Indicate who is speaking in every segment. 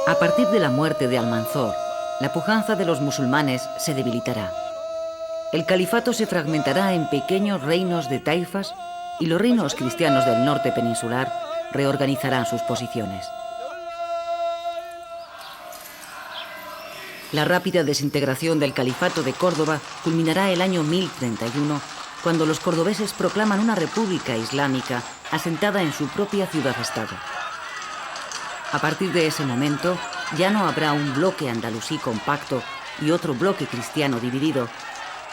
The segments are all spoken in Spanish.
Speaker 1: A partir de la muerte de Almanzor, la pujanza de los musulmanes se debilitará. El califato se fragmentará en pequeños reinos de taifas y los reinos cristianos del norte peninsular reorganizarán sus posiciones. La rápida desintegración del califato de Córdoba culminará el año 1031, cuando los cordobeses proclaman una república islámica asentada en su propia ciudad-estado. A partir de ese momento, ya no habrá un bloque andalusí compacto y otro bloque cristiano dividido,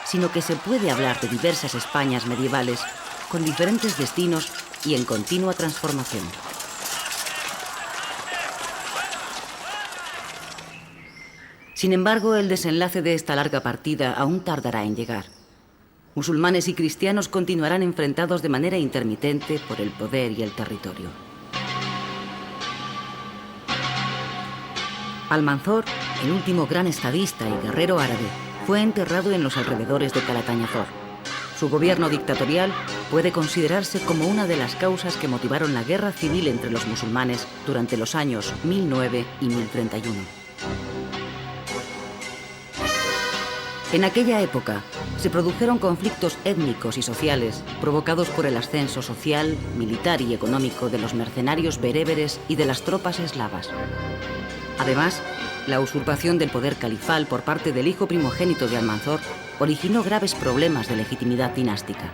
Speaker 1: sino que se puede hablar de diversas Españas medievales con diferentes destinos y en continua transformación. Sin embargo, el desenlace de esta larga partida aún tardará en llegar. Musulmanes y cristianos continuarán enfrentados de manera intermitente por el poder y el territorio. Almanzor, el último gran estadista y guerrero árabe, fue enterrado en los alrededores de Calatañazor. Su gobierno dictatorial puede considerarse como una de las causas que motivaron la guerra civil entre los musulmanes durante los años 1009 y 1031. En aquella época se produjeron conflictos étnicos y sociales provocados por el ascenso social, militar y económico de los mercenarios bereberes y de las tropas eslavas. Además, la usurpación del poder califal por parte del hijo primogénito de Almanzor originó graves problemas de legitimidad dinástica.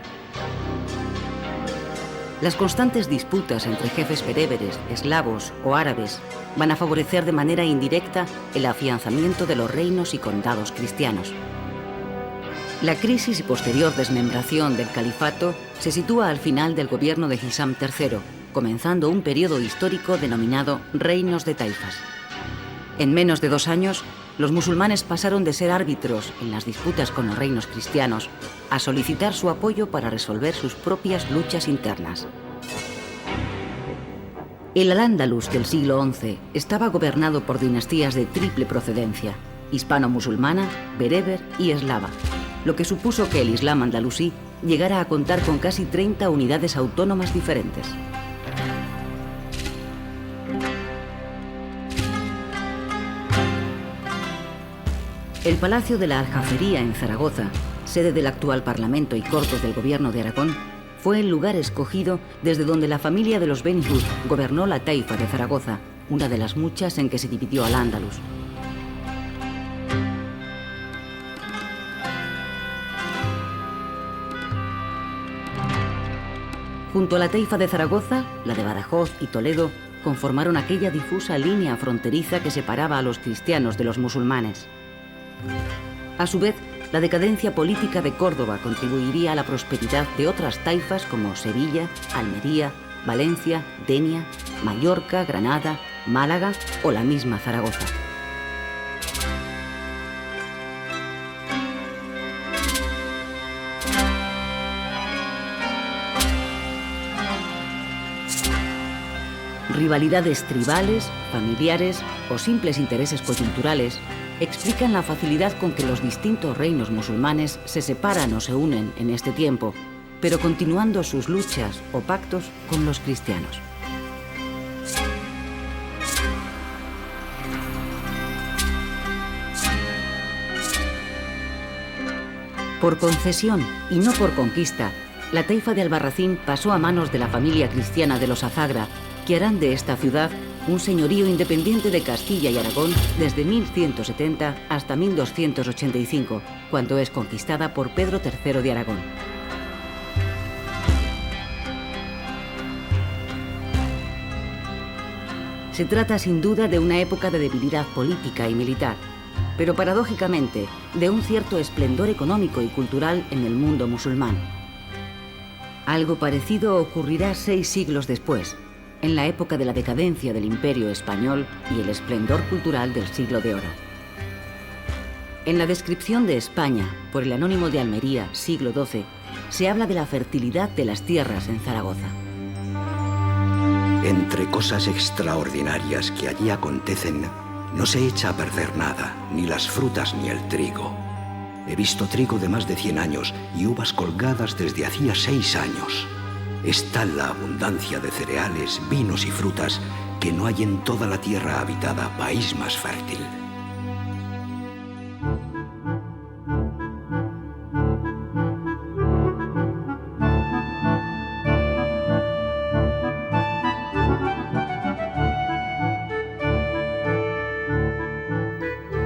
Speaker 1: Las constantes disputas entre jefes bereberes, eslavos o árabes van a favorecer de manera indirecta el afianzamiento de los reinos y condados cristianos. La crisis y posterior desmembración del califato se sitúa al final del gobierno de Hisam III, comenzando un periodo histórico denominado Reinos de Taifas. En menos de 2 años, los musulmanes pasaron de ser árbitros en las disputas con los reinos cristianos a solicitar su apoyo para resolver sus propias luchas internas. El Al-Ándalus del siglo XI estaba gobernado por dinastías de triple procedencia, hispano-musulmana, bereber y eslava, lo que supuso que el Islam andalusí llegara a contar con casi 30 unidades autónomas diferentes. El Palacio de la Aljafería en Zaragoza, sede del actual Parlamento y Cortes del Gobierno de Aragón, fue el lugar escogido desde donde la familia de los Beni Hud gobernó la Taifa de Zaragoza, una de las muchas en que se dividió Al-Ándalus. Junto a la Taifa de Zaragoza, la de Badajoz y Toledo conformaron aquella difusa línea fronteriza que separaba a los cristianos de los musulmanes. A su vez, la decadencia política de Córdoba contribuiría a la prosperidad de otras taifas como Sevilla, Almería, Valencia, Denia, Mallorca, Granada, Málaga o la misma Zaragoza. Rivalidades tribales, familiares o simples intereses coyunturales explican la facilidad con que los distintos reinos musulmanes se separan o se unen en este tiempo, pero continuando sus luchas o pactos con los cristianos. Por concesión y no por conquista, la Taifa de Albarracín pasó a manos de la familia cristiana de los Azagra, que harán de esta ciudad un señorío independiente de Castilla y Aragón desde 1170 hasta 1285, cuando es conquistada por Pedro III de Aragón. Se trata sin duda de una época de debilidad política y militar, pero paradójicamente de un cierto esplendor económico y cultural en el mundo musulmán. Algo parecido ocurrirá 6 siglos después, en la época de la decadencia del Imperio español y el esplendor cultural del Siglo de Oro. En la descripción de España por el Anónimo de Almería, siglo XII, se habla de la fertilidad de las tierras en Zaragoza.
Speaker 2: Entre cosas extraordinarias que allí acontecen, no se echa a perder nada, ni las frutas ni el trigo. He visto trigo de más de 100 años y uvas colgadas desde hacía 6 años. Es tal la abundancia de cereales, vinos y frutas porque no hay en toda la tierra habitada país más fértil.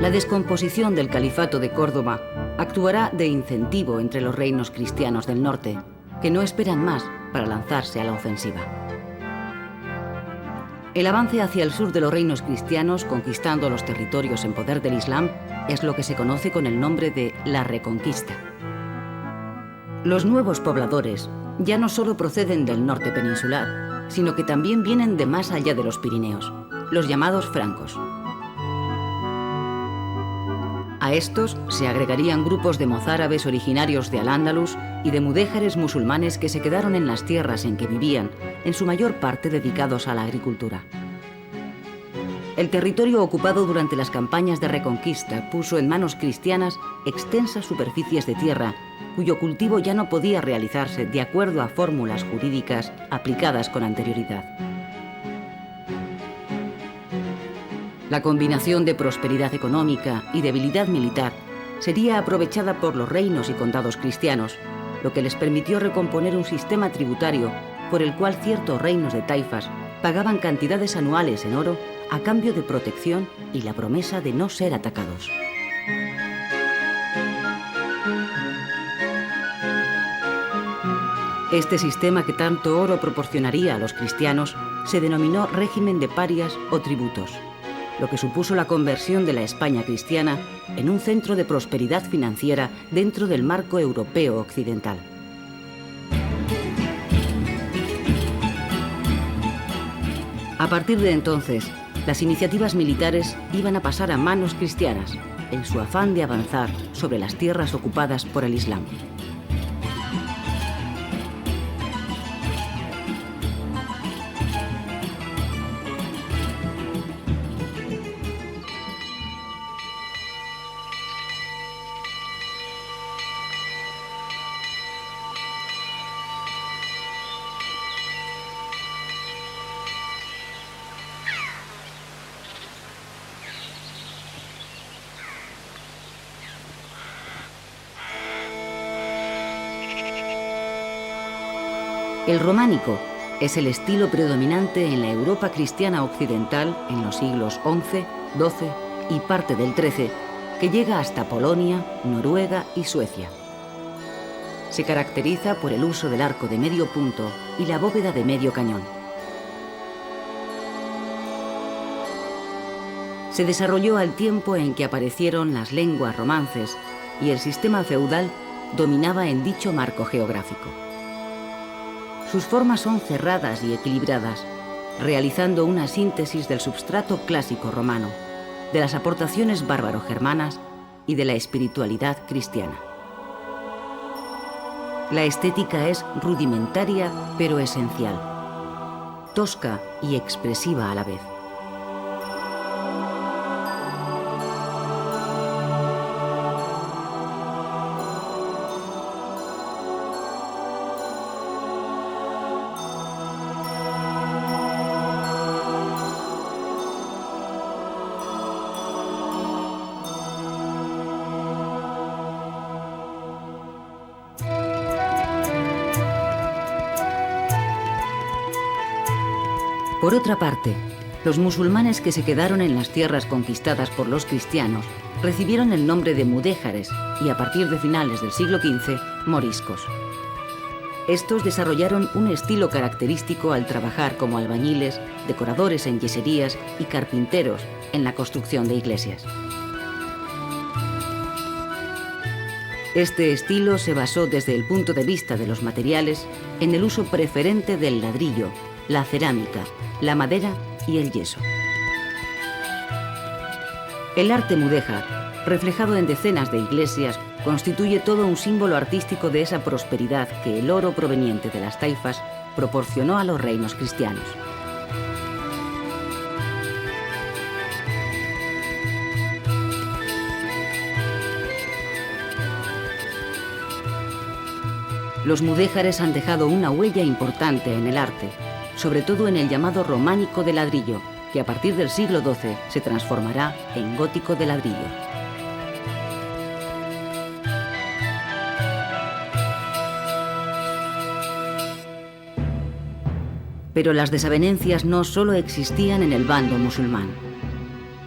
Speaker 1: La descomposición del califato de Córdoba actuará de incentivo entre los reinos cristianos del norte, que no esperan más para lanzarse a la ofensiva. El avance hacia el sur de los reinos cristianos, conquistando los territorios en poder del Islam, es lo que se conoce con el nombre de la Reconquista. Los nuevos pobladores ya no solo proceden del norte peninsular, sino que también vienen de más allá de los Pirineos, los llamados francos. A estos se agregarían grupos de mozárabes originarios de Al-Ándalus y de mudéjares musulmanes que se quedaron en las tierras en que vivían, en su mayor parte dedicados a la agricultura. El territorio ocupado durante las campañas de Reconquista puso en manos cristianas extensas superficies de tierra, cuyo cultivo ya no podía realizarse de acuerdo a fórmulas jurídicas aplicadas con anterioridad. La combinación de prosperidad económica y debilidad militar sería aprovechada por los reinos y condados cristianos, lo que les permitió recomponer un sistema tributario por el cual ciertos reinos de taifas pagaban cantidades anuales en oro a cambio de protección y la promesa de no ser atacados. Este sistema que tanto oro proporcionaría a los cristianos se denominó régimen de parias o tributos, lo que supuso la conversión de la España cristiana en un centro de prosperidad financiera dentro del marco europeo occidental. A partir de entonces, las iniciativas militares iban a pasar a manos cristianas, en su afán de avanzar sobre las tierras ocupadas por el Islam. El románico es el estilo predominante en la Europa cristiana occidental en los siglos XI, XII y parte del XIII, que llega hasta Polonia, Noruega y Suecia. Se caracteriza por el uso del arco de medio punto y la bóveda de medio cañón. Se desarrolló al tiempo en que aparecieron las lenguas romances y el sistema feudal dominaba en dicho marco geográfico. Sus formas son cerradas y equilibradas, realizando una síntesis del substrato clásico romano, de las aportaciones bárbaro-germanas y de la espiritualidad cristiana. La estética es rudimentaria pero esencial, tosca y expresiva a la vez. Por otra parte, los musulmanes que se quedaron en las tierras conquistadas por los cristianos recibieron el nombre de mudéjares y a partir de finales del siglo XV, moriscos. Estos desarrollaron un estilo característico al trabajar como albañiles, decoradores en yeserías y carpinteros en la construcción de iglesias. Este estilo se basó desde el punto de vista de los materiales en el uso preferente del ladrillo, la cerámica, la madera y el yeso. El arte mudéjar, reflejado en decenas de iglesias, constituye todo un símbolo artístico de esa prosperidad que el oro proveniente de las taifas proporcionó a los reinos cristianos. Los mudéjares han dejado una huella importante en el arte, sobre todo en el llamado románico de ladrillo, que a partir del siglo XII se transformará en gótico de ladrillo. Pero las desavenencias no solo existían en el bando musulmán.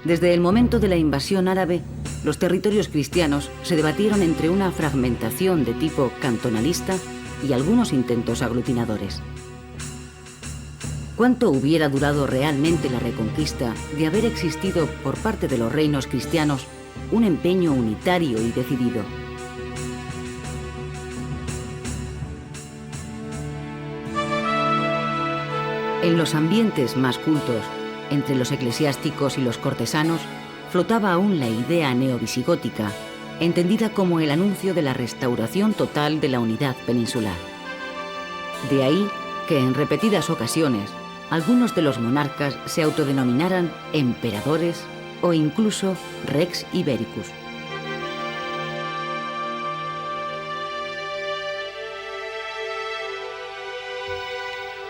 Speaker 1: Desde el momento de la invasión árabe, los territorios cristianos se debatieron entre una fragmentación de tipo cantonalista y algunos intentos aglutinadores. ¿Cuánto hubiera durado realmente la reconquista de haber existido por parte de los reinos cristianos un empeño unitario y decidido? En los ambientes más cultos, entre los eclesiásticos y los cortesanos, flotaba aún la idea neovisigótica, entendida como el anuncio de la restauración total de la unidad peninsular. De ahí que en repetidas ocasiones algunos de los monarcas se autodenominaran emperadores o incluso Rex Ibericus.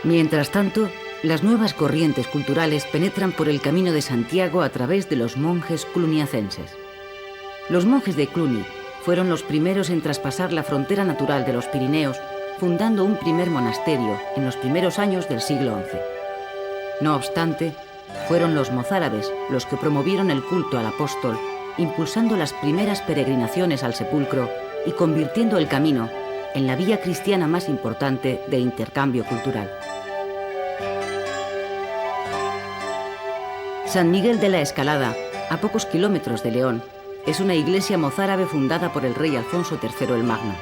Speaker 1: Mientras tanto, las nuevas corrientes culturales penetran por el Camino de Santiago a través de los monjes cluniacenses. Los monjes de Cluny fueron los primeros en traspasar la frontera natural de los Pirineos, fundando un primer monasterio en los primeros años del siglo XI. No obstante, fueron los mozárabes los que promovieron el culto al apóstol, impulsando las primeras peregrinaciones al sepulcro y convirtiendo el camino en la vía cristiana más importante de intercambio cultural. San Miguel de la Escalada, a pocos kilómetros de León, es una iglesia mozárabe fundada por el rey Alfonso III el Magno.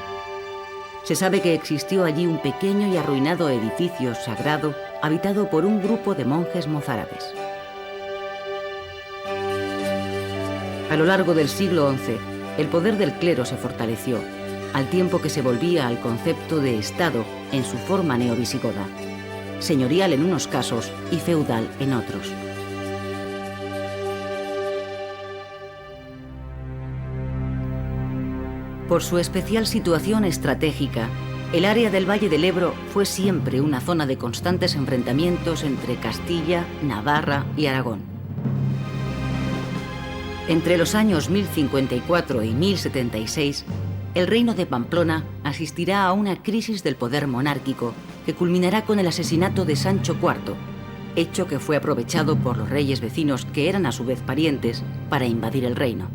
Speaker 1: Se sabe que existió allí un pequeño y arruinado edificio sagrado habitado por un grupo de monjes mozárabes. A lo largo del siglo XI, el poder del clero se fortaleció, al tiempo que se volvía al concepto de Estado en su forma neovisigoda, señorial en unos casos y feudal en otros. Por su especial situación estratégica, el área del Valle del Ebro fue siempre una zona de constantes enfrentamientos entre Castilla, Navarra y Aragón. Entre los años 1054 y 1076, el reino de Pamplona asistirá a una crisis del poder monárquico que culminará con el asesinato de Sancho IV, hecho que fue aprovechado por los reyes vecinos, que eran a su vez parientes, para invadir el reino.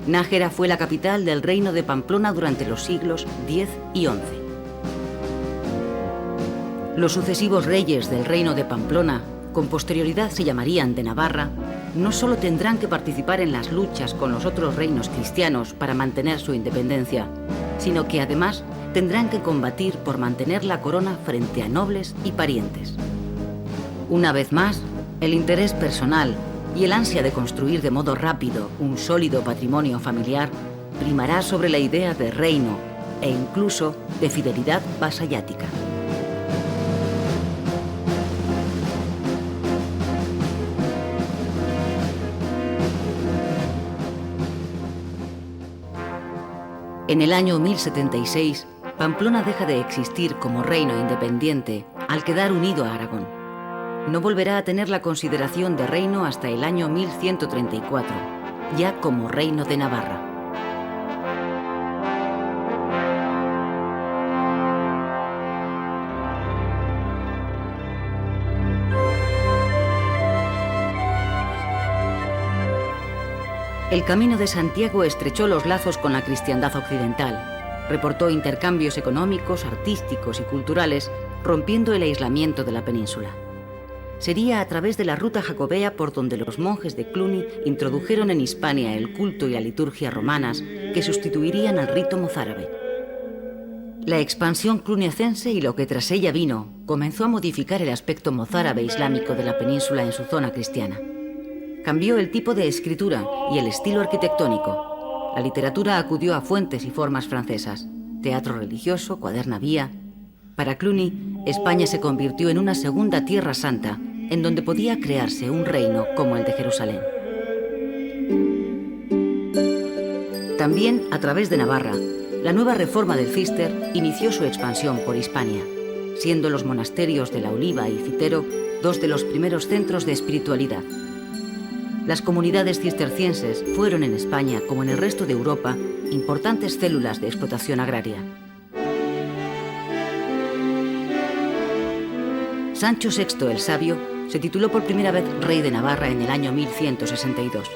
Speaker 1: Nájera fue la capital del reino de Pamplona durante los siglos X y XI. Los sucesivos reyes del reino de Pamplona, con posterioridad se llamarían de Navarra, no solo tendrán que participar en las luchas con los otros reinos cristianos para mantener su independencia, sino que además tendrán que combatir por mantener la corona frente a nobles y parientes. Una vez más, el interés personal y el ansia de construir de modo rápido un sólido patrimonio familiar primará sobre la idea de reino e incluso de fidelidad vasallática. En el año 1076, Pamplona deja de existir como reino independiente al quedar unido a Aragón. No volverá a tener la consideración de reino hasta el año 1134, ya como reino de Navarra. El Camino de Santiago estrechó los lazos con la cristiandad occidental, reportó intercambios económicos, artísticos y culturales, rompiendo el aislamiento de la península. Sería a través de la ruta jacobea por donde los monjes de Cluny introdujeron en Hispania el culto y la liturgia romanas que sustituirían al rito mozárabe. La expansión cluniacense y lo que tras ella vino comenzó a modificar el aspecto mozárabe islámico de la península en su zona cristiana. Cambió el tipo de escritura y el estilo arquitectónico. La literatura acudió a fuentes y formas francesas, teatro religioso, cuadernavía. Para Cluny, España se convirtió en una segunda tierra santa, en donde podía crearse un reino como el de Jerusalén. También, a través de Navarra, la nueva reforma del Císter inició su expansión por Hispania. siendo los monasterios de La Oliva y Citero dos de los primeros centros de espiritualidad. Las comunidades cistercienses fueron en España, como en el resto de Europa, importantes células de explotación agraria. Sancho VI el Sabio se tituló por primera vez rey de Navarra en el año 1162.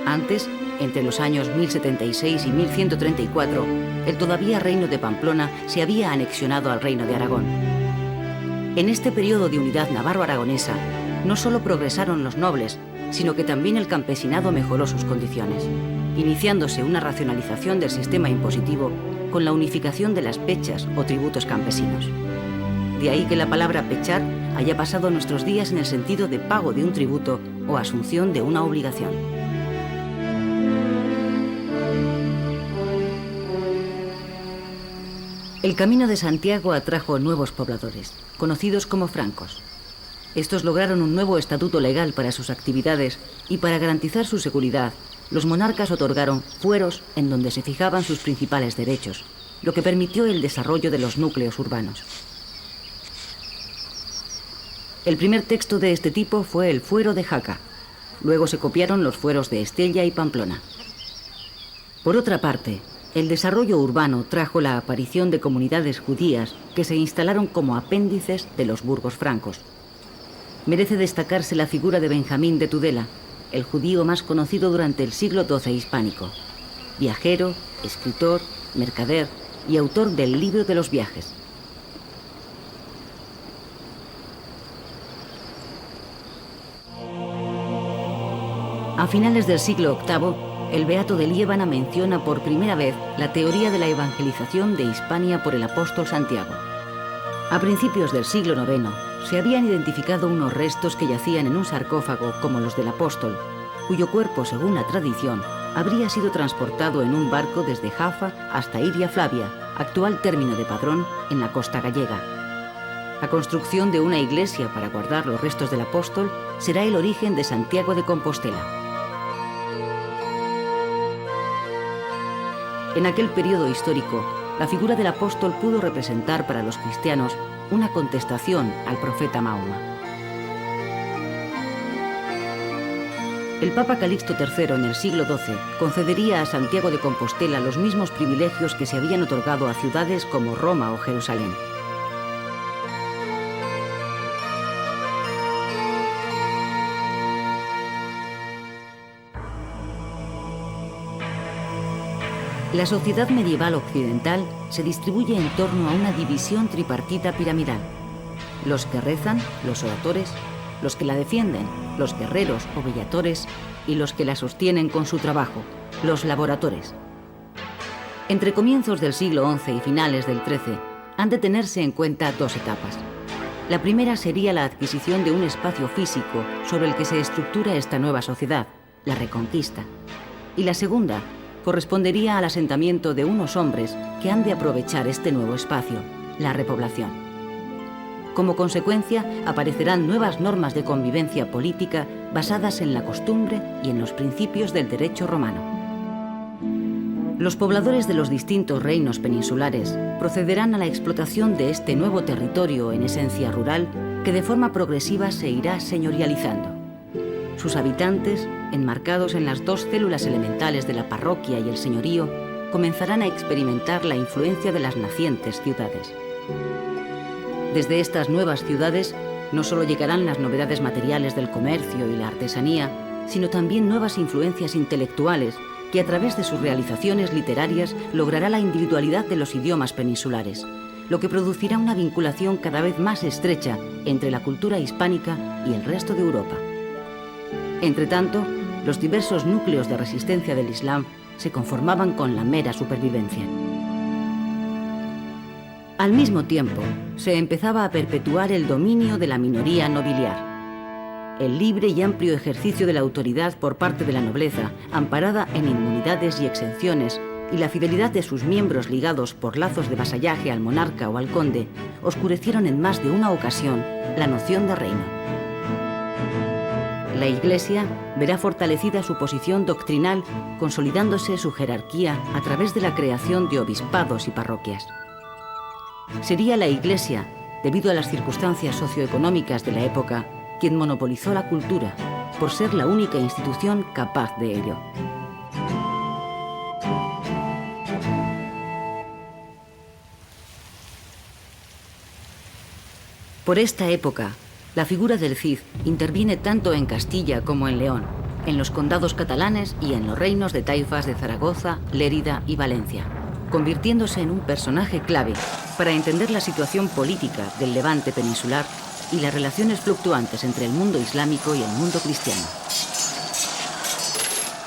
Speaker 1: Antes, entre los años 1076 y 1134, el todavía reino de Pamplona se había anexionado al reino de Aragón. En este periodo de unidad navarro-aragonesa, no solo progresaron los nobles, sino que también el campesinado mejoró sus condiciones, iniciándose una racionalización del sistema impositivo con la unificación de las pechas o tributos campesinos. De ahí que la palabra pechar haya pasado a nuestros días en el sentido de pago de un tributo o asunción de una obligación. El Camino de Santiago atrajo nuevos pobladores, conocidos como francos. Estos lograron un nuevo estatuto legal para sus actividades y para garantizar su seguridad, los monarcas otorgaron fueros en donde se fijaban sus principales derechos, lo que permitió el desarrollo de los núcleos urbanos. El primer texto de este tipo fue el Fuero de Jaca. Luego se copiaron los fueros de Estella y Pamplona. Por otra parte, el desarrollo urbano trajo la aparición de comunidades judías que se instalaron como apéndices de los burgos francos. Merece destacarse la figura de Benjamín de Tudela, el judío más conocido durante el siglo XII hispánico. Viajero, escritor, mercader y autor del Libro de los Viajes. A finales del siglo VIII, el Beato de Liébana menciona por primera vez la teoría de la evangelización de Hispania por el apóstol Santiago. A principios del siglo IX se habían identificado unos restos que yacían en un sarcófago como los del apóstol, cuyo cuerpo, según la tradición, habría sido transportado en un barco desde Jafa hasta Iria Flavia, actual término de Padrón, en la costa gallega. La construcción de una iglesia para guardar los restos del apóstol será el origen de Santiago de Compostela. En aquel periodo histórico, la figura del apóstol pudo representar para los cristianos una contestación al profeta Mahoma. El Papa Calixto III en el siglo XII concedería a Santiago de Compostela los mismos privilegios que se habían otorgado a ciudades como Roma o Jerusalén. La sociedad medieval occidental se distribuye en torno a una división tripartita piramidal. Los que rezan, los oradores, los que la defienden, los guerreros o bellatores, y los que la sostienen con su trabajo, los laboratores. Entre comienzos del siglo XI y finales del XIII, han de tenerse en cuenta dos etapas. La primera sería la adquisición de un espacio físico sobre el que se estructura esta nueva sociedad, la Reconquista. Y la segunda correspondería al asentamiento de unos hombres que han de aprovechar este nuevo espacio, la repoblación. Como consecuencia, aparecerán nuevas normas de convivencia política basadas en la costumbre y en los principios del derecho romano. Los pobladores de los distintos reinos peninsulares procederán a la explotación de este nuevo territorio en esencia rural que de forma progresiva se irá señorializando. Sus habitantes, enmarcados en las dos células elementales de la parroquia y el señorío, comenzarán a experimentar la influencia de las nacientes ciudades. Desde estas nuevas ciudades no solo llegarán las novedades materiales del comercio y la artesanía, sino también nuevas influencias intelectuales que a través de sus realizaciones literarias logrará la individualidad de los idiomas peninsulares, lo que producirá una vinculación cada vez más estrecha entre la cultura hispánica y el resto de Europa. Entretanto, los diversos núcleos de resistencia del Islam se conformaban con la mera supervivencia. Al mismo tiempo, se empezaba a perpetuar el dominio de la minoría nobiliar. El libre y amplio ejercicio de la autoridad por parte de la nobleza, amparada en inmunidades y exenciones, y la fidelidad de sus miembros ligados por lazos de vasallaje al monarca o al conde, oscurecieron en más de una ocasión la noción de reino. La Iglesia verá fortalecida su posición doctrinal, consolidándose su jerarquía a través de la creación de obispados y parroquias. Sería la Iglesia debido a las circunstancias socioeconómicas de la época, quien monopolizó la cultura, por ser la única institución capaz de ello. Por esta época, la figura del Cid interviene tanto en Castilla como en León, en los condados catalanes y en los reinos de taifas de Zaragoza, Lérida y Valencia, convirtiéndose en un personaje clave para entender la situación política del Levante peninsular y las relaciones fluctuantes entre el mundo islámico y el mundo cristiano.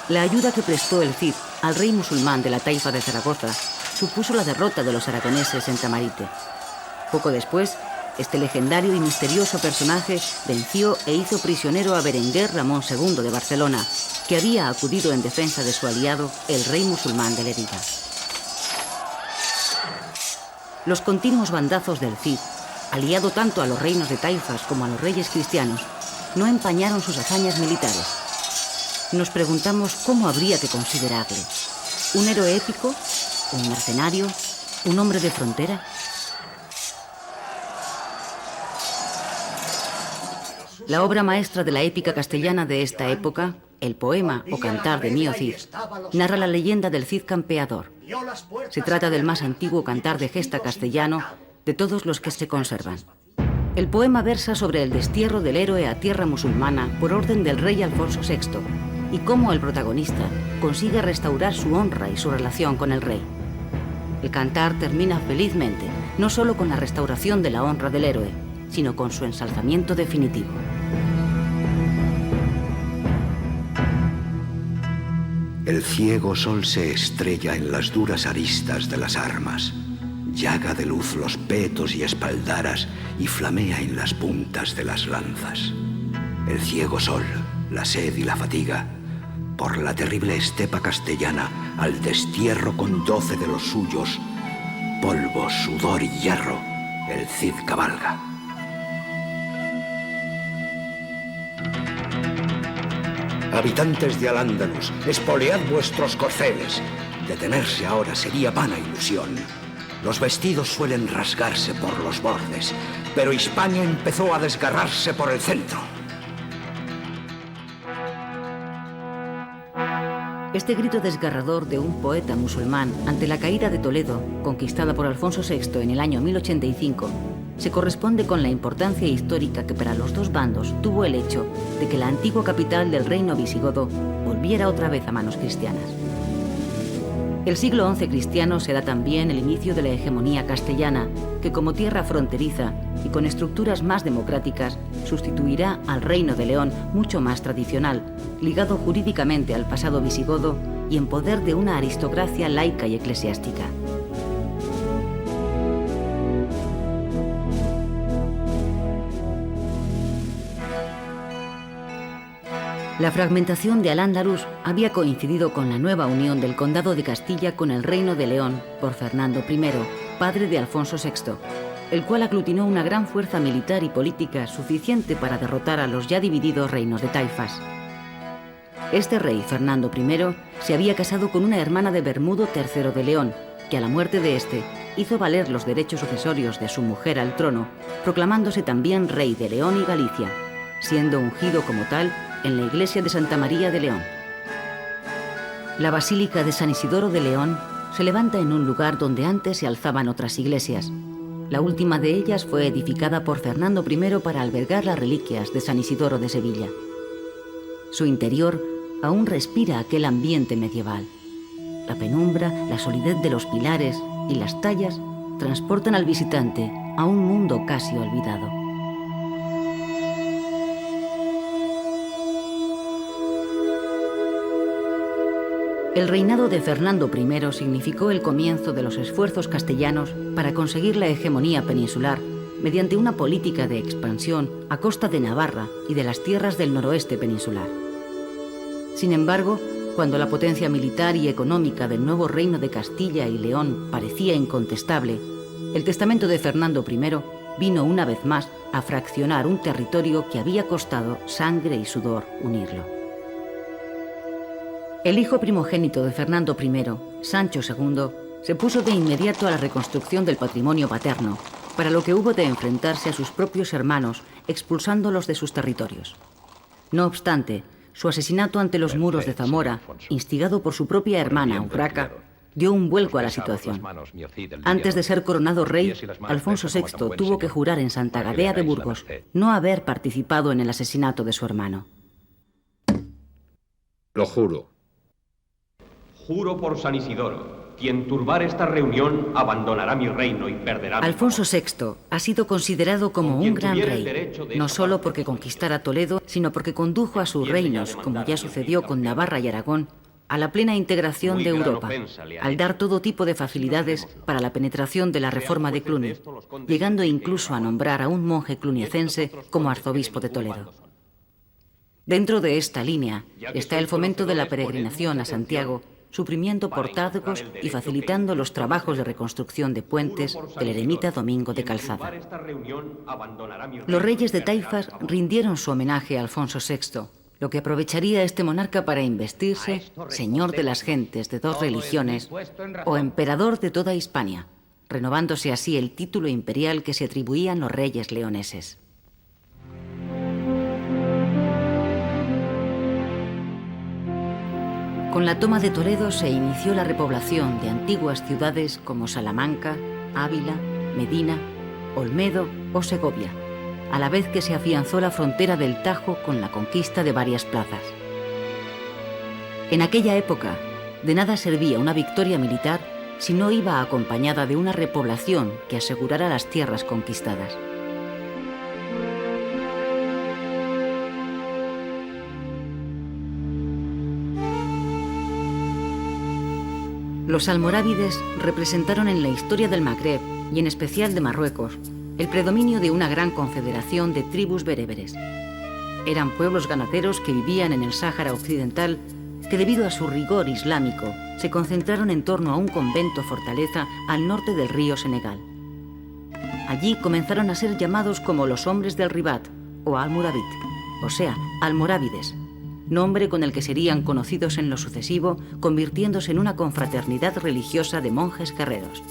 Speaker 1: La ayuda que prestó el Cid al rey musulmán de la taifa de Zaragoza supuso la derrota de los aragoneses en Tamarite. Poco después, este legendario y misterioso personaje venció e hizo prisionero a Berenguer Ramón II de Barcelona, que había acudido en defensa de su aliado, el rey musulmán de Lérida. Los continuos bandazos del Cid, aliado tanto a los reinos de taifas como a los reyes cristianos, no empañaron sus hazañas militares. Nos preguntamos cómo habría que considerarle. ¿Un héroe épico? ¿Un mercenario? ¿Un hombre de frontera? La obra maestra de la épica castellana de esta época, el poema o cantar de Mío Cid, narra la leyenda del Cid campeador. Se trata del más antiguo cantar de gesta castellano de todos los que se conservan. El poema versa sobre el destierro del héroe a tierra musulmana por orden del rey Alfonso VI y cómo el protagonista consigue restaurar su honra y su relación con el rey. El cantar termina felizmente, no solo con la restauración de la honra del héroe, sino con su ensalzamiento definitivo.
Speaker 2: El ciego sol se estrella en las duras aristas de las armas, llaga de luz los petos y espaldaras y flamea en las puntas de las lanzas. El ciego sol, la sed y la fatiga, por la terrible estepa castellana, al destierro con 12 de los suyos, polvo, sudor y hierro, el Cid cabalga. Habitantes de Al-Ándalus, espolead vuestros corceles. Detenerse ahora sería vana ilusión. Los vestidos suelen rasgarse por los bordes, pero Hispania empezó a desgarrarse por el centro.
Speaker 1: Este grito desgarrador de un poeta musulmán ante la caída de Toledo, conquistada por Alfonso VI en el año 1085, se corresponde con la importancia histórica que para los dos bandos tuvo el hecho de que la antigua capital del reino visigodo volviera otra vez a manos cristianas. El siglo XI cristiano será también el inicio de la hegemonía castellana, que como tierra fronteriza y con estructuras más democráticas sustituirá al reino de León mucho más tradicional, ligado jurídicamente al pasado visigodo y en poder de una aristocracia laica y eclesiástica. La fragmentación de Al-Ándalus había coincidido con la nueva unión del Condado de Castilla con el Reino de León por Fernando I, padre de Alfonso VI, el cual aglutinó una gran fuerza militar y política suficiente para derrotar a los ya divididos reinos de taifas. Este rey, Fernando I, se había casado con una hermana de Bermudo III de León, que a la muerte de este hizo valer los derechos sucesorios de su mujer al trono, proclamándose también rey de León y Galicia, siendo ungido como tal en la iglesia de Santa María de León. La Basílica de San Isidoro de León se levanta en un lugar donde antes se alzaban otras iglesias. La última de ellas fue edificada por Fernando I para albergar las reliquias de San Isidoro de Sevilla. Su interior aún respira aquel ambiente medieval. La penumbra, la solidez de los pilares y las tallas transportan al visitante a un mundo casi olvidado. El reinado de Fernando I significó el comienzo de los esfuerzos castellanos para conseguir la hegemonía peninsular mediante una política de expansión a costa de Navarra y de las tierras del noroeste peninsular. Sin embargo, cuando la potencia militar y económica del nuevo reino de Castilla y León parecía incontestable, el testamento de Fernando I vino una vez más a fraccionar un territorio que había costado sangre y sudor unirlo. El hijo primogénito de Fernando I, Sancho II, se puso de inmediato a la reconstrucción del patrimonio paterno para lo que hubo de enfrentarse a sus propios hermanos, expulsándolos de sus territorios. No obstante, su asesinato ante los muros de Zamora, instigado por su propia hermana, Urraca, dio un vuelco a la situación. Antes de ser coronado rey, Alfonso VI tuvo que jurar en Santa Gadea de Burgos no haber participado en el asesinato de su hermano.
Speaker 3: Lo juro.
Speaker 4: Juro por San Isidoro, quien turbar esta reunión abandonará mi reino y perderá mi
Speaker 1: Alfonso VI ha sido considerado como un gran rey, no solo porque conquistara Toledo, sino porque condujo a sus reinos, como ya sucedió con Navarra y Aragón, a la plena integración de Europa, al dar todo tipo de facilidades para la penetración de la reforma de Cluny, llegando incluso a nombrar a un monje cluniacense como arzobispo de Toledo. Dentro de esta línea está el fomento de la peregrinación a Santiago, suprimiendo portazgos y facilitando los trabajos de reconstrucción de puentes del eremita Domingo de Calzada. Los reyes de Taifas rindieron su homenaje a Alfonso VI, lo que aprovecharía este monarca para investirse señor de las gentes de dos religiones o emperador de toda Hispania, renovándose así el título imperial que se atribuían los reyes leoneses. Con la toma de Toledo se inició la repoblación de antiguas ciudades como Salamanca, Ávila, Medina, Olmedo o Segovia, a la vez que se afianzó la frontera del Tajo con la conquista de varias plazas. En aquella época, de nada servía una victoria militar si no iba acompañada de una repoblación que asegurara las tierras conquistadas. Los almorávides representaron en la historia del Magreb, y en especial de Marruecos, el predominio de una gran confederación de tribus bereberes. Eran pueblos ganaderos que vivían en el Sáhara Occidental, que debido a su rigor islámico se concentraron en torno a un convento fortaleza al norte del río Senegal. Allí comenzaron a ser llamados como los hombres del Ribat o Almorábit, o sea, almorávides, nombre con el que serían conocidos en lo sucesivo, convirtiéndose en una confraternidad religiosa de monjes guerreros.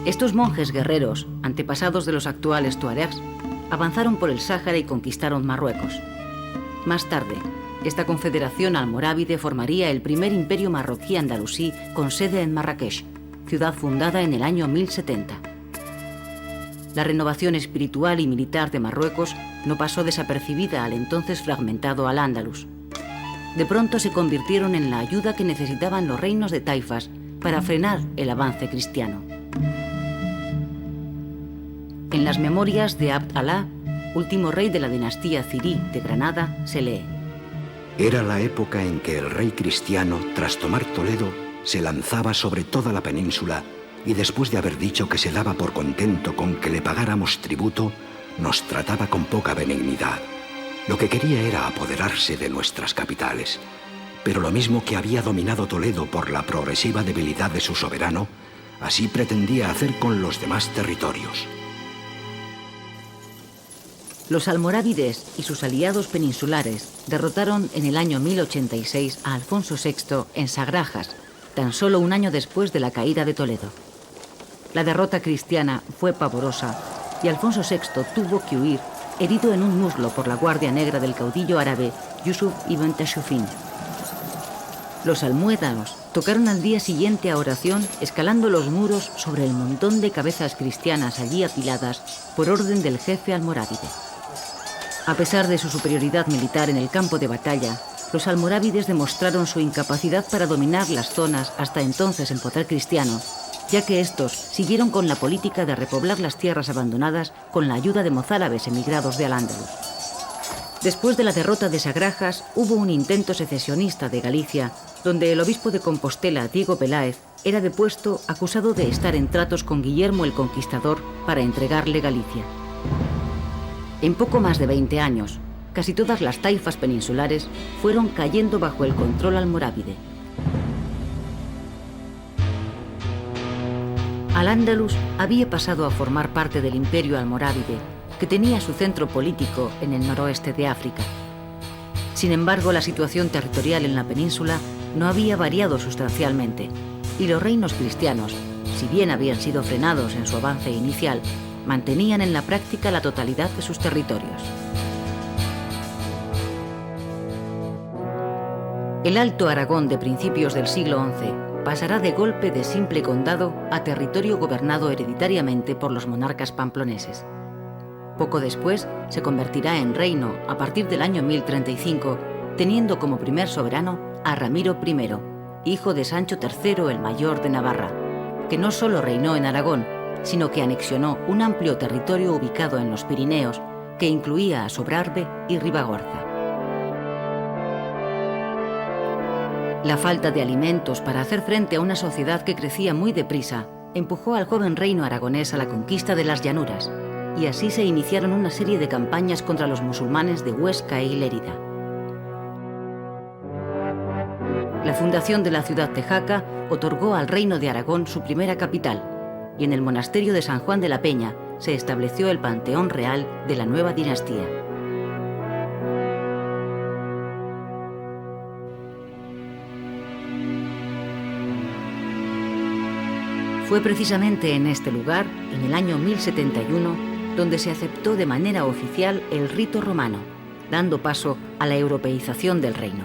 Speaker 1: Estos monjes guerreros, antepasados de los actuales tuaregs, avanzaron por el Sáhara y conquistaron Marruecos. Más tarde, esta confederación almorávide formaría el primer imperio marroquí andalusí con sede en Marrakech, ciudad fundada en el año 1070. La renovación espiritual y militar de Marruecos no pasó desapercibida al entonces fragmentado Al-Ándalus. De pronto se convirtieron en la ayuda que necesitaban los reinos de Taifas para frenar el avance cristiano. En las memorias de Abd Alá, último rey de la dinastía Zirí de Granada, se lee:
Speaker 2: Era la época en que el rey cristiano, tras tomar Toledo, se lanzaba sobre toda la península y después de haber dicho que se daba por contento con que le pagáramos tributo, nos trataba con poca benignidad. Lo que quería era apoderarse de nuestras capitales, pero lo mismo que había dominado Toledo por la progresiva debilidad de su soberano, así pretendía hacer con los demás territorios.
Speaker 1: Los almorávides y sus aliados peninsulares derrotaron en el año 1086 a Alfonso VI en Sagrajas, tan solo un año después de la caída de Toledo. La derrota cristiana fue pavorosa y Alfonso VI tuvo que huir, herido en un muslo por la guardia negra del caudillo árabe Yusuf ibn Tashufin. Los almuédanos tocaron al día siguiente a oración, escalando los muros sobre el montón de cabezas cristianas allí apiladas por orden del jefe almorávide. A pesar de su superioridad militar en el campo de batalla, los almorávides demostraron su incapacidad para dominar las zonas hasta entonces en poder cristiano, ya que estos siguieron con la política de repoblar las tierras abandonadas con la ayuda de mozárabes emigrados de Al-Ándalus. Después de la derrota de Sagrajas, hubo un intento secesionista de Galicia, donde el obispo de Compostela, Diego Peláez, era depuesto acusado de estar en tratos con Guillermo el Conquistador para entregarle Galicia. En poco más de 20 años, casi todas las taifas peninsulares fueron cayendo bajo el control almorávide. Al-Ándalus había pasado a formar parte del imperio almorávide, que tenía su centro político en el noroeste de África. Sin embargo, la situación territorial en la península no había variado sustancialmente, y los reinos cristianos, si bien habían sido frenados en su avance inicial, mantenían en la práctica la totalidad de sus territorios. El Alto Aragón de principios del siglo XI pasará de golpe de simple condado a territorio gobernado hereditariamente por los monarcas pamploneses. Poco después se convertirá en reino a partir del año 1035, teniendo como primer soberano a Ramiro I, hijo de Sancho III el Mayor de Navarra, que no solo reinó en Aragón, sino que anexionó un amplio territorio ubicado en los Pirineos, que incluía a Sobrarbe y Ribagorza. La falta de alimentos para hacer frente a una sociedad que crecía muy deprisa empujó al joven reino aragonés a la conquista de las llanuras, y así se iniciaron una serie de campañas contra los musulmanes de Huesca y Lérida. La fundación de la ciudad de Jaca otorgó al reino de Aragón su primera capital, y en el monasterio de San Juan de la Peña se estableció el panteón real de la nueva dinastía. Fue precisamente en este lugar, en el año 1071, donde se aceptó de manera oficial el rito romano, dando paso a la europeización del reino.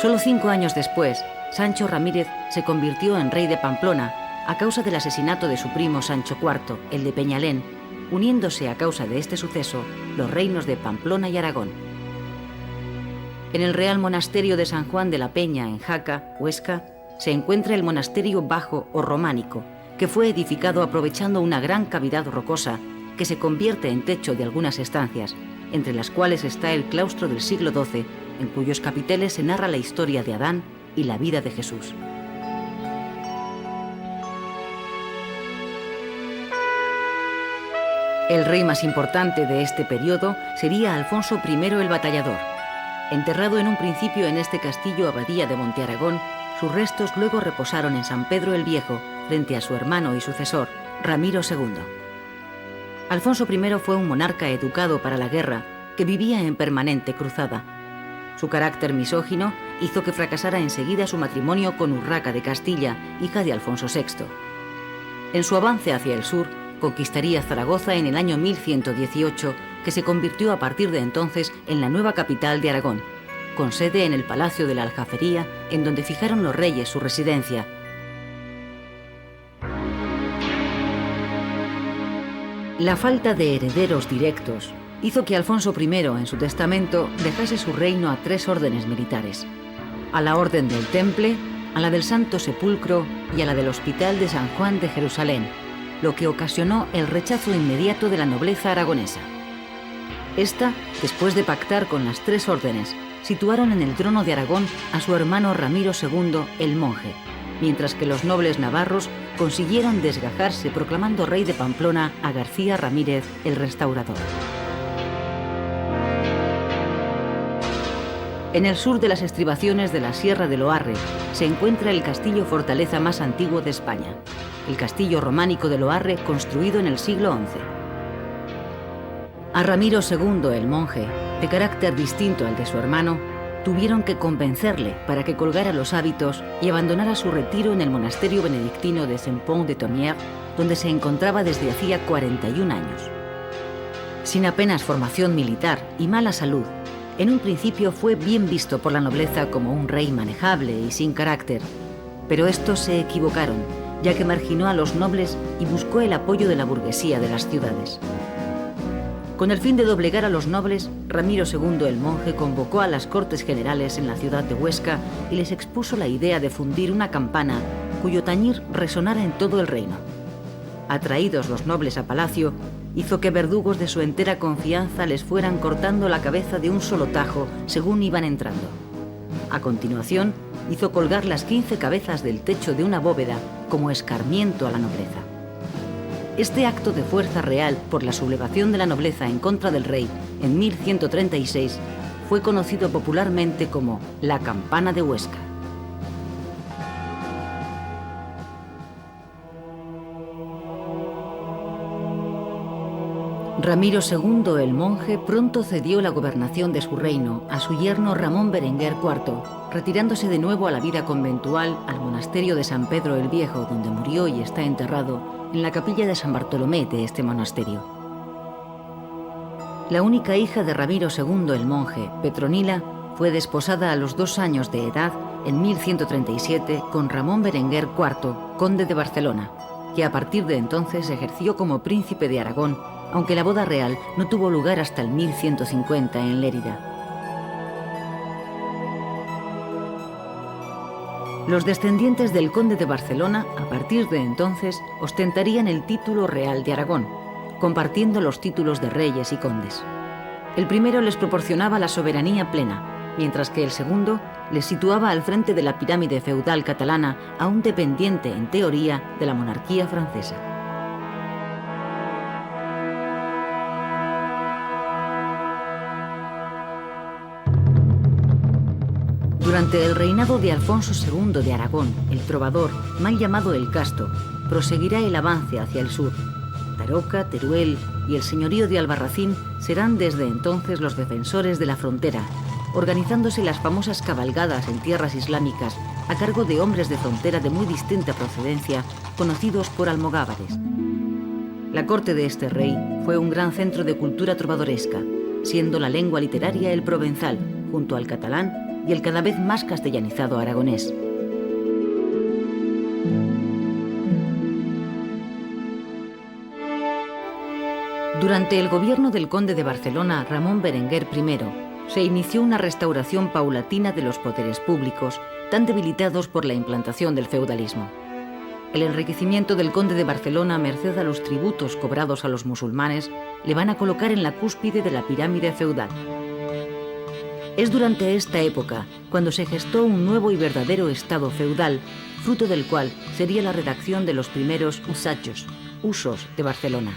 Speaker 1: Solo 5 años después, Sancho Ramírez se convirtió en rey de Pamplona a causa del asesinato de su primo Sancho IV, el de Peñalén, uniéndose a causa de este suceso los reinos de Pamplona y Aragón. En el Real Monasterio de San Juan de la Peña, en Jaca, Huesca, se encuentra el monasterio bajo o románico, que fue edificado aprovechando una gran cavidad rocosa que se convierte en techo de algunas estancias, entre las cuales está el claustro del siglo XII, en cuyos capiteles se narra la historia de Adán y la vida de Jesús. El rey más importante de este periodo sería Alfonso I el Batallador. Enterrado en un principio en este castillo abadía de Montearagón, sus restos luego reposaron en San Pedro el Viejo, frente a su hermano y sucesor, Ramiro II. Alfonso I fue un monarca educado para la guerra, que vivía en permanente cruzada. Su carácter misógino hizo que fracasara enseguida su matrimonio con Urraca de Castilla, hija de Alfonso VI. En su avance hacia el sur, conquistaría Zaragoza en el año 1118, que se convirtió a partir de entonces en la nueva capital de Aragón, con sede en el Palacio de la Aljafería, en donde fijaron los reyes su residencia. La falta de herederos directos hizo que Alfonso I, en su testamento, dejase su reino a 3 órdenes militares: a la Orden del Temple, a la del Santo Sepulcro y a la del Hospital de San Juan de Jerusalén, lo que ocasionó el rechazo inmediato de la nobleza aragonesa. Esta, después de pactar con las 3 órdenes, situaron en el trono de Aragón a su hermano Ramiro II el Monje, mientras que los nobles navarros consiguieron desgajarse proclamando rey de Pamplona a García Ramírez el Restaurador. En el sur de las estribaciones de la Sierra de Loarre se encuentra el castillo-fortaleza más antiguo de España, el castillo románico de Loarre, construido en el siglo XI. A Ramiro II el Monje, de carácter distinto al de su hermano, tuvieron que convencerle para que colgara los hábitos y abandonara su retiro en el monasterio benedictino de Saint-Pont-de-Thomières, donde se encontraba desde hacía 41 años. Sin apenas formación militar y mala salud, en un principio fue bien visto por la nobleza como un rey manejable y sin carácter, pero estos se equivocaron, ya que marginó a los nobles y buscó el apoyo de la burguesía de las ciudades. Con el fin de doblegar a los nobles, Ramiro II el Monje convocó a las Cortes Generales en la ciudad de Huesca y les expuso la idea de fundir una campana cuyo tañir resonara en todo el reino. Atraídos los nobles a palacio, hizo que verdugos de su entera confianza les fueran cortando la cabeza de un solo tajo según iban entrando. A continuación, hizo colgar las 15 cabezas del techo de una bóveda como escarmiento a la nobleza. Este acto de fuerza real por la sublevación de la nobleza en contra del rey en 1136 fue conocido popularmente como la Campana de Huesca. Ramiro II el monje pronto cedió la gobernación de su reino a su yerno Ramón Berenguer IV, retirándose de nuevo a la vida conventual al monasterio de San Pedro el Viejo, donde murió y está enterrado en la capilla de San Bartolomé de este monasterio. La única hija de Ramiro II el monje, Petronila, fue desposada a los 2 años de edad en 1137 con Ramón Berenguer IV, conde de Barcelona, que a partir de entonces ejerció como príncipe de Aragón, aunque la boda real no tuvo lugar hasta el 1150 en Lérida. Los descendientes del conde de Barcelona, a partir de entonces, ostentarían el título real de Aragón, compartiendo los títulos de reyes y condes. El primero les proporcionaba la soberanía plena, mientras que el segundo les situaba al frente de la pirámide feudal catalana, aún dependiente, en teoría, de la monarquía francesa. Durante el reinado de Alfonso II de Aragón, el trovador, mal llamado el Casto, proseguirá el avance hacia el sur. Daroca, Teruel y el señorío de Albarracín serán desde entonces los defensores de la frontera, organizándose las famosas cabalgadas en tierras islámicas a cargo de hombres de frontera de muy distinta procedencia, conocidos por almogávares. La corte de este rey fue un gran centro de cultura trovadoresca, siendo la lengua literaria el provenzal, junto al catalán y el cada vez más castellanizado aragonés. Durante el gobierno del conde de Barcelona, Ramón Berenguer I, se inició una restauración paulatina de los poderes públicos, tan debilitados por la implantación del feudalismo. El enriquecimiento del conde de Barcelona, merced a los tributos cobrados a los musulmanes, le van a colocar en la cúspide de la pirámide feudal. Es durante esta época cuando se gestó un nuevo y verdadero estado feudal, fruto del cual sería la redacción de los primeros usachos, usos de Barcelona,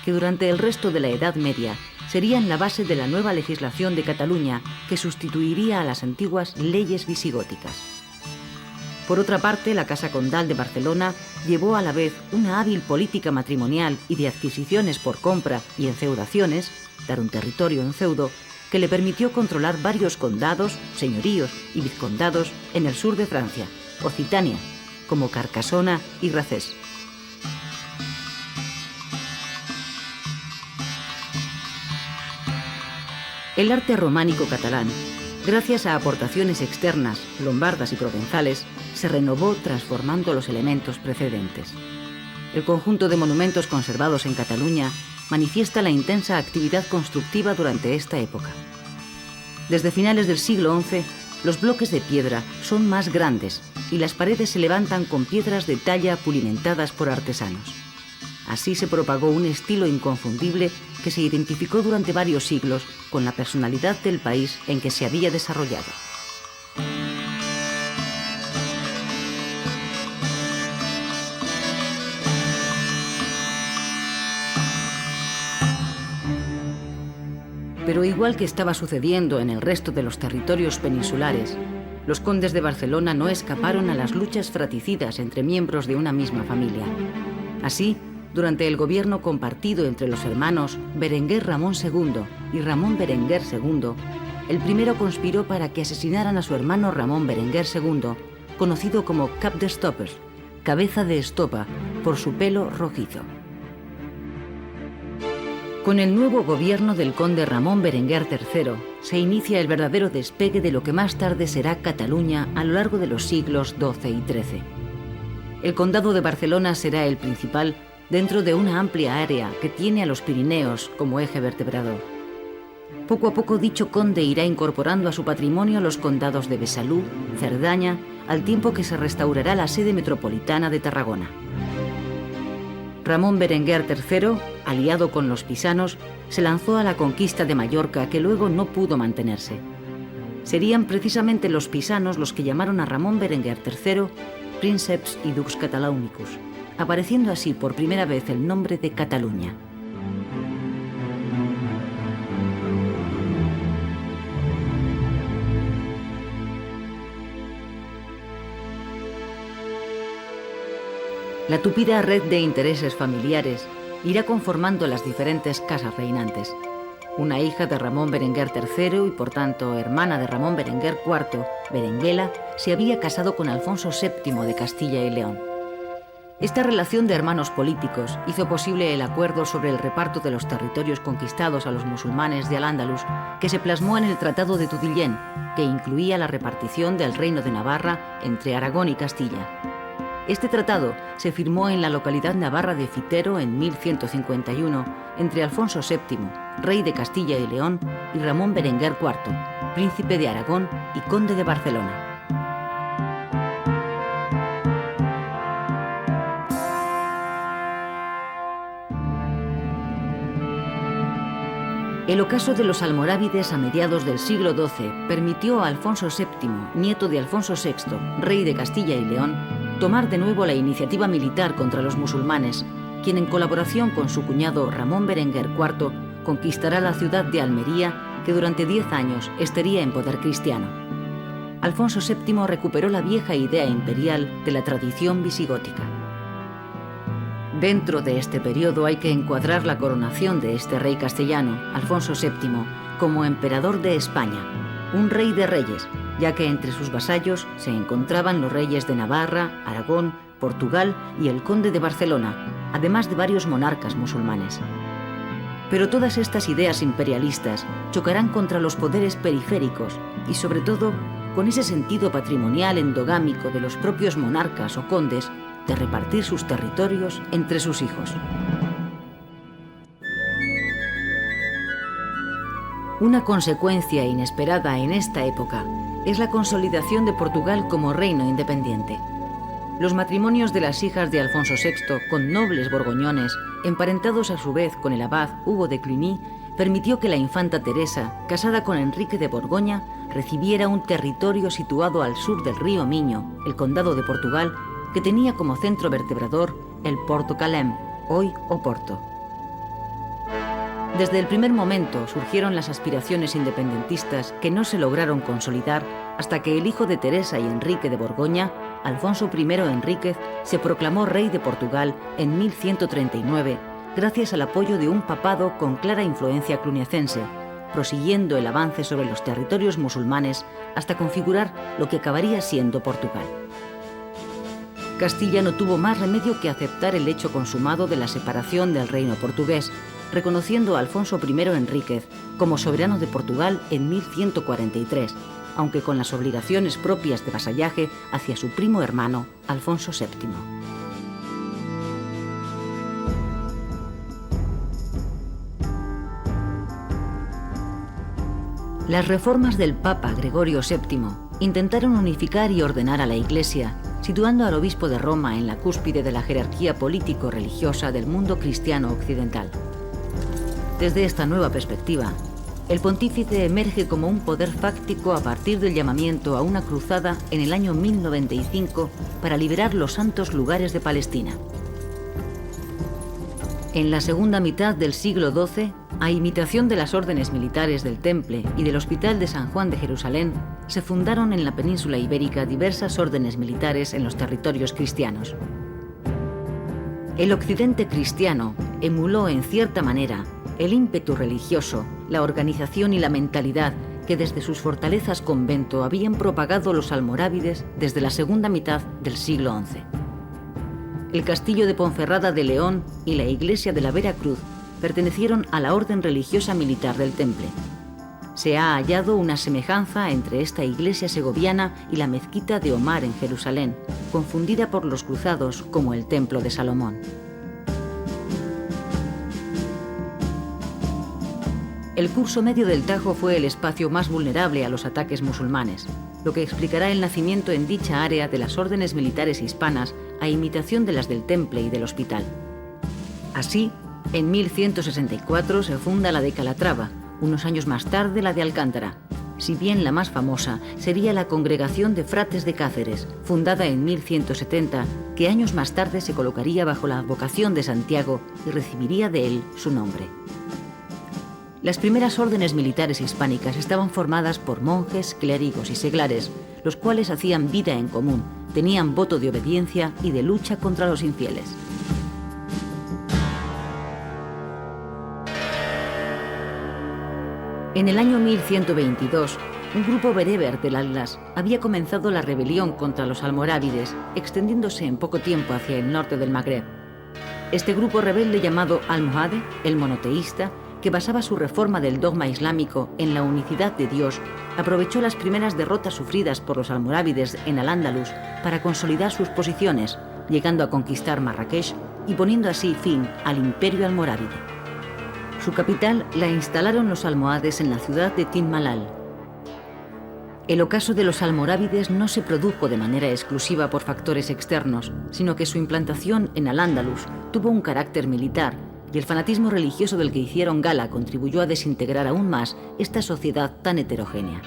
Speaker 1: que durante el resto de la Edad Media serían la base de la nueva legislación de Cataluña que sustituiría a las antiguas leyes visigóticas. Por otra parte, la Casa Condal de Barcelona llevó a la vez una hábil política matrimonial y de adquisiciones por compra y enfeudaciones, dar un territorio en feudo, que le permitió controlar varios condados, señoríos y vizcondados en el sur de Francia, Occitania, como Carcassona y Racés. El arte románico catalán, gracias a aportaciones externas, lombardas y provenzales, se renovó transformando los elementos precedentes. El conjunto de monumentos conservados en Cataluña manifiesta la intensa actividad constructiva durante esta época. Desde finales del siglo XI, los bloques de piedra son más grandes y las paredes se levantan con piedras de talla pulimentadas por artesanos. Así se propagó un estilo inconfundible que se identificó durante varios siglos con la personalidad del país en que se había desarrollado. Pero igual que estaba sucediendo en el resto de los territorios peninsulares, los condes de Barcelona no escaparon a las luchas fratricidas entre miembros de una misma familia. Así, durante el gobierno compartido entre los hermanos Berenguer Ramón II y Ramón Berenguer II, el primero conspiró para que asesinaran a su hermano Ramón Berenguer II, conocido como Cap d'Estoppes, cabeza de estopa, por su pelo rojizo. Con el nuevo gobierno del conde Ramón Berenguer III, se inicia el verdadero despegue de lo que más tarde será Cataluña a lo largo de los siglos XII y XIII. El condado de Barcelona será el principal dentro de una amplia área que tiene a los Pirineos como eje vertebrador. Poco a poco dicho conde irá incorporando a su patrimonio los condados de Besalú, Cerdaña, al tiempo que se restaurará la sede metropolitana de Tarragona. Ramón Berenguer III, aliado con los pisanos, se lanzó a la conquista de Mallorca, que luego no pudo mantenerse. Serían precisamente los pisanos los que llamaron a Ramón Berenguer III Princeps y Dux Catalaunicus, apareciendo así por primera vez el nombre de Cataluña. La tupida red de intereses familiares irá conformando las diferentes casas reinantes. Una hija de Ramón Berenguer III y por tanto hermana de Ramón Berenguer IV, Berenguela, se había casado con Alfonso VII de Castilla y León. Esta relación de hermanos políticos hizo posible el acuerdo sobre el reparto de los territorios conquistados a los musulmanes de Al-Ándalus, que se plasmó en el Tratado de Tudillén, que incluía la repartición del Reino de Navarra entre Aragón y Castilla. Este tratado se firmó en la localidad navarra de Fitero en 1151 entre Alfonso VII, rey de Castilla y León, y Ramón Berenguer IV, príncipe de Aragón y conde de Barcelona. El ocaso de los almorávides a mediados del siglo XII permitió a Alfonso VII, nieto de Alfonso VI, rey de Castilla y León, tomar de nuevo la iniciativa militar contra los musulmanes, quien en colaboración con su cuñado Ramón Berenguer IV conquistará la ciudad de Almería, que durante 10 años estaría en poder cristiano. Alfonso VII recuperó la vieja idea imperial de la tradición visigótica. Dentro de este periodo hay que encuadrar la coronación de este rey castellano, Alfonso VII, como emperador de España, un rey de reyes, ya que entre sus vasallos se encontraban los reyes de Navarra, Aragón, Portugal y el conde de Barcelona, además de varios monarcas musulmanes. Pero todas estas ideas imperialistas chocarán contra los poderes periféricos y sobre todo con ese sentido patrimonial endogámico de los propios monarcas o condes de repartir sus territorios entre sus hijos. Una consecuencia inesperada en esta época es la consolidación de Portugal como reino independiente. Los matrimonios de las hijas de Alfonso VI con nobles borgoñones, emparentados a su vez con el abad Hugo de Cluny, permitió que la infanta Teresa, casada con Enrique de Borgoña, recibiera un territorio situado al sur del río Miño, el condado de Portugal, que tenía como centro vertebrador el Porto Calem, hoy Oporto. Desde el primer momento surgieron las aspiraciones independentistas que no se lograron consolidar hasta que el hijo de Teresa y Enrique de Borgoña, Alfonso I Enríquez, se proclamó rey de Portugal en 1139, gracias al apoyo de un papado con clara influencia cluniacense, prosiguiendo el avance sobre los territorios musulmanes hasta configurar lo que acabaría siendo Portugal. Castilla no tuvo más remedio que aceptar el hecho consumado de la separación del reino portugués, reconociendo a Alfonso I Enríquez como soberano de Portugal en 1143, aunque con las obligaciones propias de vasallaje hacia su primo hermano, Alfonso VII. Las reformas del Papa Gregorio VII intentaron unificar y ordenar a la Iglesia, situando al obispo de Roma en la cúspide de la jerarquía político-religiosa del mundo cristiano occidental. Desde esta nueva perspectiva, el pontífice emerge como un poder fáctico a partir del llamamiento a una cruzada en el año 1095 para liberar los santos lugares de Palestina. En la segunda mitad del siglo XII, a imitación de las órdenes militares del Temple y del Hospital de San Juan de Jerusalén, se fundaron en la península ibérica diversas órdenes militares en los territorios cristianos. El occidente cristiano emuló en cierta manera el ímpetu religioso, la organización y la mentalidad que desde sus fortalezas convento habían propagado los almorávides desde la segunda mitad del siglo XI. El castillo de Ponferrada de León y la iglesia de la Vera Cruz pertenecieron a la orden religiosa militar del Temple. Se ha hallado una semejanza entre esta iglesia segoviana y la mezquita de Omar en Jerusalén, confundida por los cruzados como el Templo de Salomón. El curso medio del Tajo fue el espacio más vulnerable a los ataques musulmanes, lo que explicará el nacimiento en dicha área de las órdenes militares hispanas a imitación de las del Temple y del Hospital. Así, en 1164 se funda la de Calatrava, unos años más tarde la de Alcántara, si bien la más famosa sería la Congregación de Frates de Cáceres, fundada en 1170, que años más tarde se colocaría bajo la advocación de Santiago y recibiría de él su nombre. Las primeras órdenes militares hispánicas estaban formadas por monjes, clérigos y seglares, los cuales hacían vida en común, tenían voto de obediencia y de lucha contra los infieles. En el año 1122, un grupo bereber del Atlas había comenzado la rebelión contra los almorávides, extendiéndose en poco tiempo hacia el norte del Magreb. Este grupo rebelde llamado Almohade, el monoteísta, que basaba su reforma del dogma islámico en la unicidad de Dios, aprovechó las primeras derrotas sufridas por los almorávides en Al-Ándalus para consolidar sus posiciones, llegando a conquistar Marrakech y poniendo así fin al imperio almorávide. Su capital la instalaron los almohades en la ciudad de Tin Malal. El ocaso de los almorávides no se produjo de manera exclusiva por factores externos, sino que su implantación en Al-Ándalus tuvo un carácter militar, y el fanatismo religioso del que hicieron gala contribuyó a desintegrar aún más esta sociedad tan heterogénea.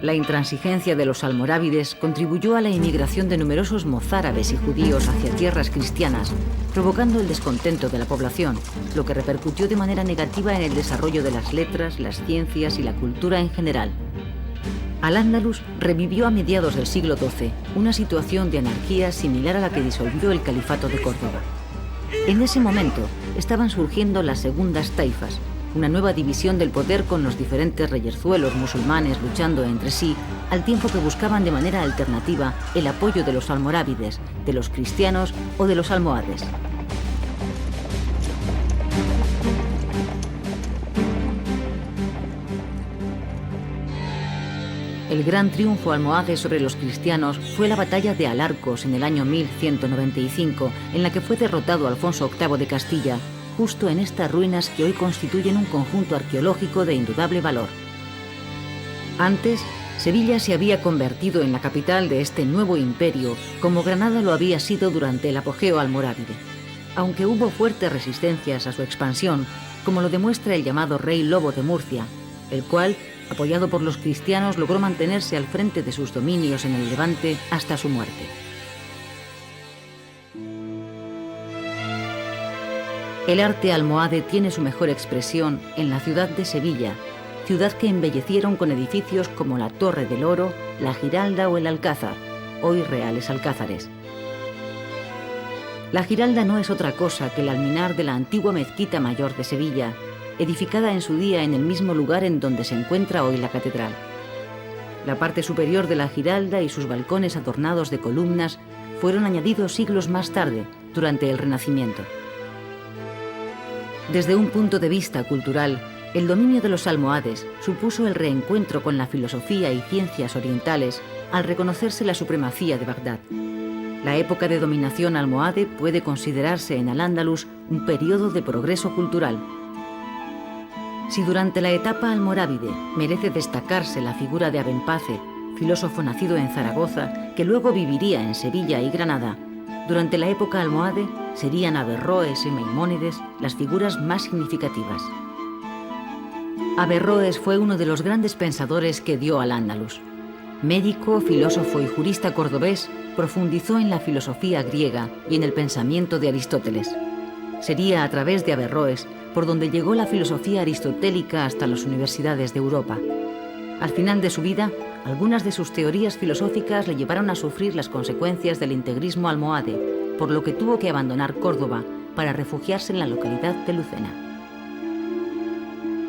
Speaker 1: La intransigencia de los almorávides contribuyó a la emigración de numerosos mozárabes y judíos hacia tierras cristianas, provocando el descontento de la población, lo que repercutió de manera negativa en el desarrollo de las letras, las ciencias y la cultura en general. Al-Ándalus revivió a mediados del siglo XII una situación de anarquía similar a la que disolvió el Califato de Córdoba. En ese momento estaban surgiendo las segundas taifas, una nueva división del poder con los diferentes reyezuelos musulmanes luchando entre sí, al tiempo que buscaban de manera alternativa el apoyo de los almorávides, de los cristianos o de los almohades. El gran triunfo almohade sobre los cristianos fue la batalla de Alarcos en el año 1195, en la que fue derrotado Alfonso VIII de Castilla, justo en estas ruinas que hoy constituyen un conjunto arqueológico de indudable valor. Antes, Sevilla se había convertido en la capital de este nuevo imperio, como Granada lo había sido durante el apogeo almorávide. Aunque hubo fuertes resistencias a su expansión, como lo demuestra el llamado Rey Lobo de Murcia, el cual, apoyado por los cristianos, logró mantenerse al frente de sus dominios en el Levante hasta su muerte. El arte almohade tiene su mejor expresión en la ciudad de Sevilla, ciudad que embellecieron con edificios como la Torre del Oro, la Giralda o el Alcázar, hoy Reales Alcázares. La Giralda no es otra cosa que el alminar de la antigua mezquita mayor de Sevilla, edificada en su día en el mismo lugar en donde se encuentra hoy la catedral. La parte superior de la Giralda y sus balcones adornados de columnas fueron añadidos siglos más tarde, durante el Renacimiento. Desde un punto de vista cultural, el dominio de los almohades supuso el reencuentro con la filosofía y ciencias orientales al reconocerse la supremacía de Bagdad. La época de dominación almohade puede considerarse en Al-Ándalus un periodo de progreso cultural. Si durante la etapa almorávide merece destacarse la figura de Abenpace, filósofo nacido en Zaragoza, que luego viviría en Sevilla y Granada, durante la época almohade serían Averroes y Maimónides las figuras más significativas. Averroes fue uno de los grandes pensadores que dio Al-Ándalus. Médico, filósofo y jurista cordobés, profundizó en la filosofía griega y en el pensamiento de Aristóteles. Sería a través de Averroes por donde llegó la filosofía aristotélica hasta las universidades de Europa. Al final de su vida, algunas de sus teorías filosóficas le llevaron a sufrir las consecuencias del integrismo almohade, por lo que tuvo que abandonar Córdoba para refugiarse en la localidad de Lucena.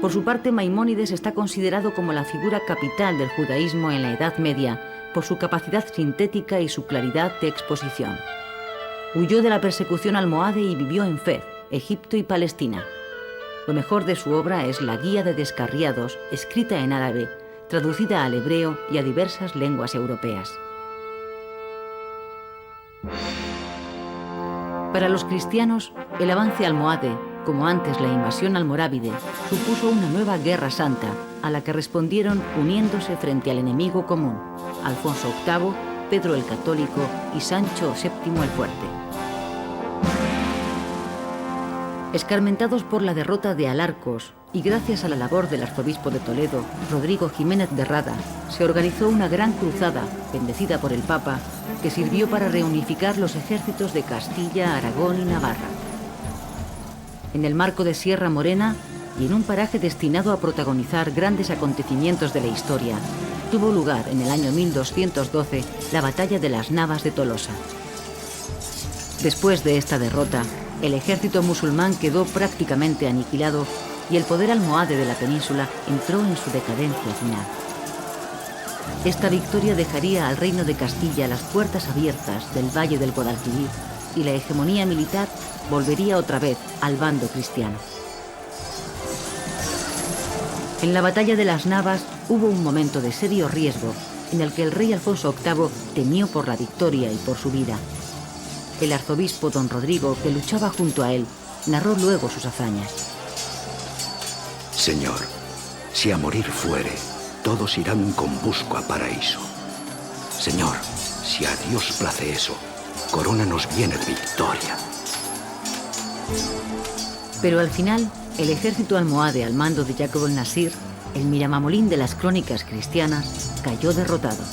Speaker 1: Por su parte, Maimónides está considerado como la figura capital del judaísmo en la Edad Media por su capacidad sintética y su claridad de exposición. Huyó de la persecución almohade y vivió en Fez, Egipto y Palestina. Lo mejor de su obra es la Guía de Descarriados, escrita en árabe, traducida al hebreo y a diversas lenguas europeas. Para los cristianos, el avance almohade, como antes la invasión almorávide, supuso una nueva guerra santa, a la que respondieron uniéndose frente al enemigo común, Alfonso VIII, Pedro el Católico y Sancho VII el Fuerte. Escarmentados por la derrota de Alarcos y gracias a la labor del arzobispo de Toledo, Rodrigo Jiménez de Rada, se organizó una gran cruzada, bendecida por el Papa, que sirvió para reunificar los ejércitos de Castilla, Aragón y Navarra. En el marco de Sierra Morena y en un paraje destinado a protagonizar grandes acontecimientos de la historia, tuvo lugar en el año 1212 la batalla de las Navas de Tolosa. Después de esta derrota, el ejército musulmán quedó prácticamente aniquilado y el poder almohade de la península entró en su decadencia final. Esta victoria dejaría al reino de Castilla las puertas abiertas del Valle del Guadalquivir y la hegemonía militar volvería otra vez al bando cristiano. En la batalla de las Navas hubo un momento de serio riesgo en el que el rey Alfonso VIII temió por la victoria y por su vida. El arzobispo don Rodrigo, que luchaba junto a él, narró luego sus hazañas.
Speaker 2: Señor, si a morir fuere, todos irán con busco a paraíso. Señor, si a Dios place eso, corónanos bien de victoria.
Speaker 1: Pero al final, el ejército almohade al mando de Jacob el Nasir, el Miramamolín de las crónicas cristianas, cayó derrotado.